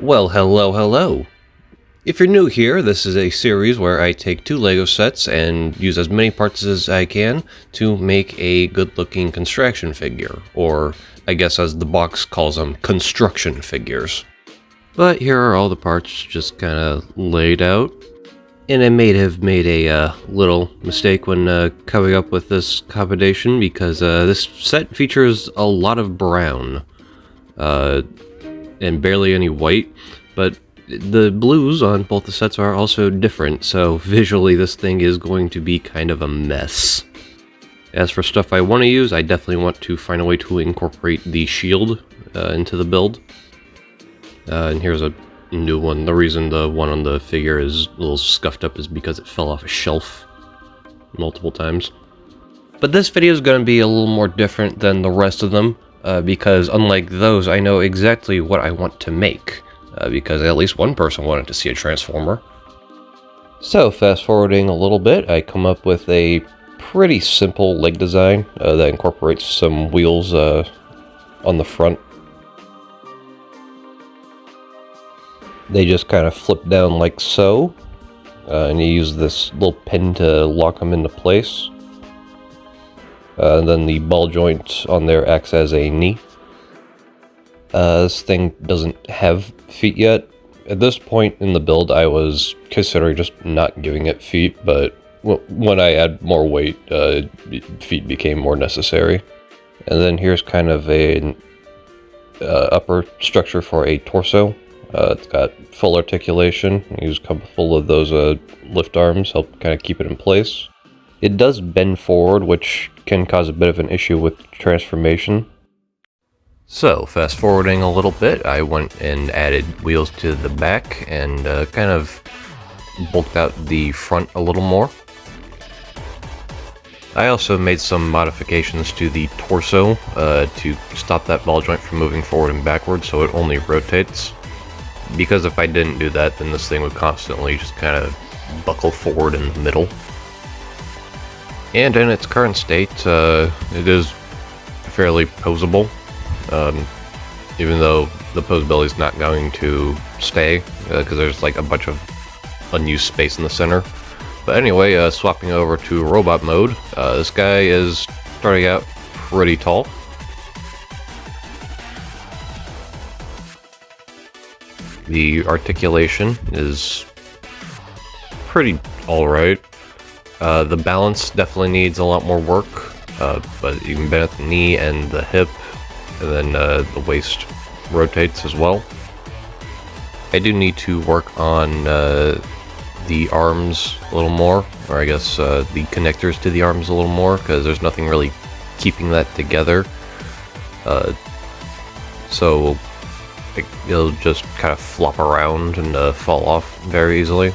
Well, hello. If you're new here, this is a series where I take two LEGO sets and use as many parts as I can to make a good-looking construction figure, or I guess as the box calls them, construction figures. But here are all the parts just kind of laid out. And I may have made a little mistake when coming up with this combination because this set features a lot of brown and barely any white, but the blues on both the sets are also different, so visually this thing is going to be kind of a mess. As for stuff I want to use, I definitely want to find a way to incorporate the shield into the build. And here's a new one. The reason the one on the figure is a little scuffed up is because it fell off a shelf multiple times. But this video is going to be a little more different than the rest of them, because unlike those, I know exactly what I want to make, because at least one person wanted to see a Transformer. So, fast forwarding a little bit, I come up with a pretty simple leg design that incorporates some wheels on the front. They just kind of flip down like so, and you use this little pin to lock them into place. And then the ball joint on there acts as a knee. This thing doesn't have feet yet. At this point in the build, I was considering just not giving it feet, but when I add more weight, feet became more necessary. And then here's kind of an upper structure for a torso. It's got full articulation. You use a couple full of those lift arms, help kind of keep it in place. It does bend forward, which can cause a bit of an issue with transformation. So, fast forwarding a little bit, I went and added wheels to the back and kind of bulked out the front a little more. I also made some modifications to the torso to stop that ball joint from moving forward and backward so it only rotates. Because if I didn't do that, then this thing would constantly just kind of buckle forward in the middle. And in its current state, it is fairly posable, even though the posability is not going to stay, because there's like a bunch of unused space in the center. But anyway, swapping over to robot mode, this guy is starting out pretty tall. The articulation is pretty alright. The balance definitely needs a lot more work, but you can bend at the knee and the hip, and then the waist rotates as well. I do need to work on the arms a little more, or I guess the connectors to the arms a little more, because there's nothing really keeping that together. So it'll just kind of flop around and fall off very easily.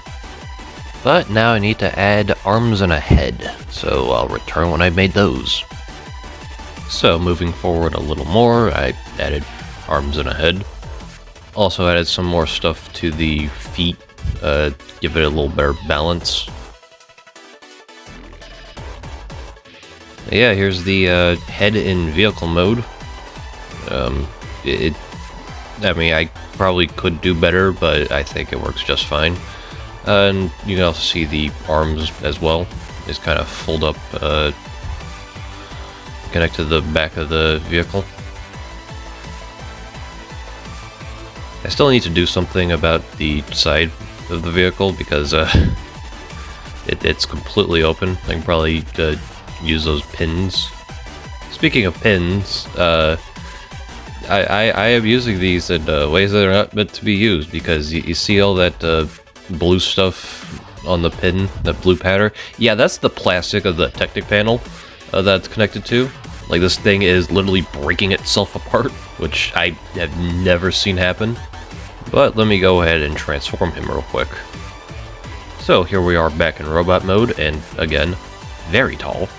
But now I need to add arms and a head, so I'll return when I've made those. So moving forward a little more, I added arms and a head. Also added some more stuff to the feet, give it a little better balance. Yeah, here's the head in vehicle mode. I mean, I probably could do better, but I think it works just fine. And you can also see the arms as well. It's kind of fold up, connect to the back of the vehicle. I still need to do something about the side of the vehicle because it's completely open. I can probably use those pins. Speaking of pins, I am using these in ways that are not meant to be used, because you see all that blue stuff on the pin, that blue pattern? Yeah, that's the plastic of the Technic panel that's connected to. Like, this thing is literally breaking itself apart, which I have never seen happen. But let me go ahead and transform him real quick. So here we are back in robot mode, and again, very tall.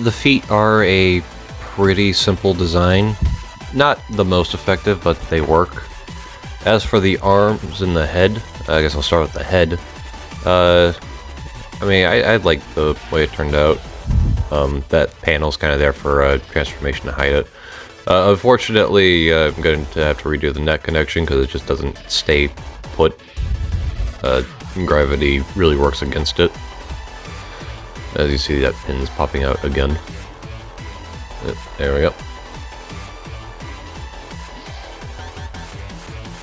The feet are a pretty simple design. Not the most effective, but they work. As for the arms and the head, I guess I'll start with the head. I mean, I like the way it turned out. That panel's kind of there for transformation to hide it. Unfortunately, I'm going to have to redo the net connection because it just doesn't stay put. Gravity really works against it. As you see, that pin's popping out again. There we go.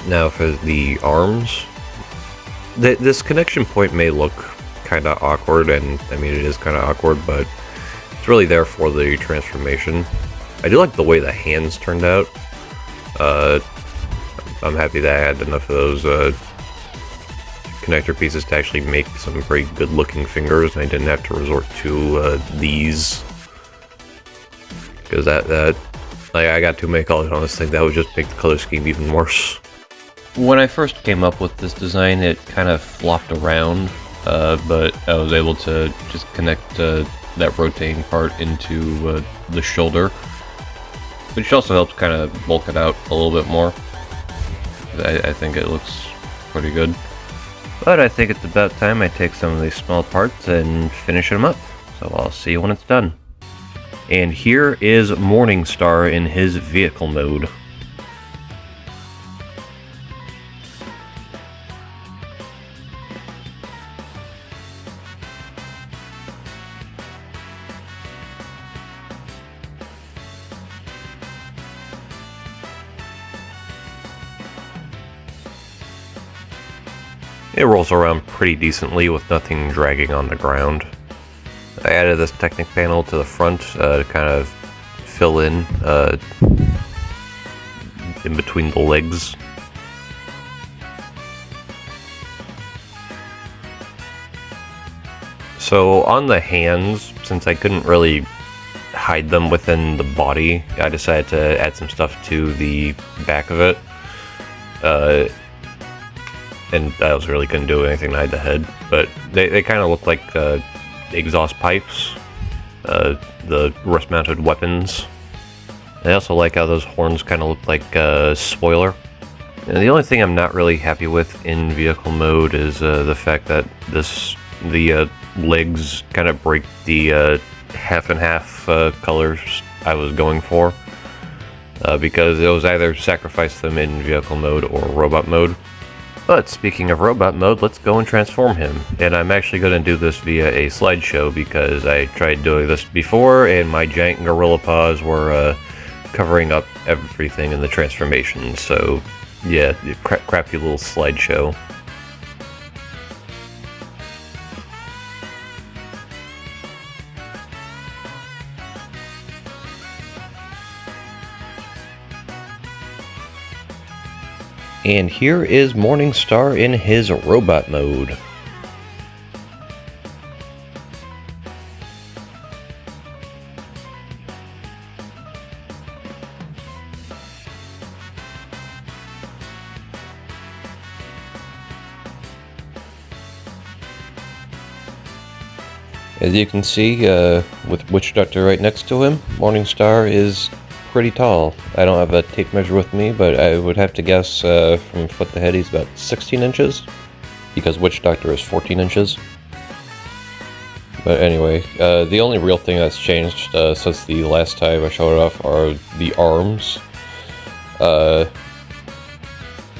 Now for the arms. This connection point may look kind of awkward, and I mean it is kind of awkward, but it's really there for the transformation. I do like the way the hands turned out. I'm happy that I had enough of those connector pieces to actually make some very good looking fingers, and I didn't have to resort to these. Because I got too many colors on this thing, that would just make the color scheme even worse. When I first came up with this design, it kind of flopped around, but I was able to just connect that rotating part into the shoulder, which also helps kind of bulk it out a little bit more. I think it looks pretty good. But I think it's about time I take some of these small parts and finish them up, so I'll see you when it's done. And here is Morningstar in his vehicle mode. It rolls around pretty decently with nothing dragging on the ground. I added this Technic panel to the front to kind of fill in between the legs. So on the hands, since I couldn't really hide them within the body, I decided to add some stuff to the back of it. And I also really couldn't do anything to hide the head, but they kind of look like exhaust pipes, the rust-mounted weapons. I also like how those horns kind of look like a spoiler. And the only thing I'm not really happy with in vehicle mode is the fact that the legs kind of break the half and half colors I was going for, because it was either sacrifice them in vehicle mode or robot mode. But speaking of robot mode, let's go and transform him. And I'm actually going to do this via a slideshow because I tried doing this before and my giant gorilla paws were covering up everything in the transformation. So yeah, crappy little slideshow. And here is Morningstar in his robot mode. As you can see, with Witch Doctor right next to him, Morningstar is pretty tall. I don't have a tape measure with me, but I would have to guess from foot to head he's about 16 inches, because Witch Doctor is 14 inches. But anyway, the only real thing that's changed since the last time I showed it off are the arms.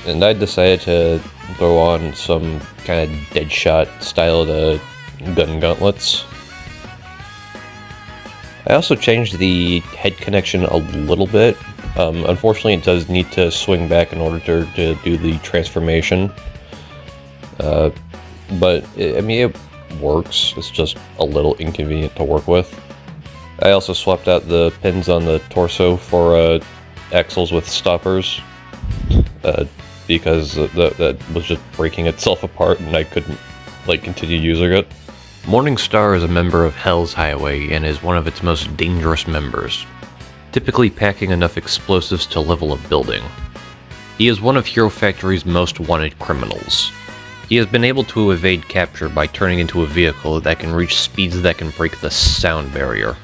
And I decided to throw on some kind of Deadshot style to gun gauntlets. I also changed the head connection a little bit. Unfortunately, it does need to swing back in order to do the transformation. But, I mean, it works. It's just a little inconvenient to work with. I also swapped out the pins on the torso for axles with stoppers. Because that was just breaking itself apart and I couldn't, continue using it. Morningstar is a member of Hell's Highway and is one of its most dangerous members, typically packing enough explosives to level a building. He is one of Hero Factory's most wanted criminals. He has been able to evade capture by turning into a vehicle that can reach speeds that can break the sound barrier,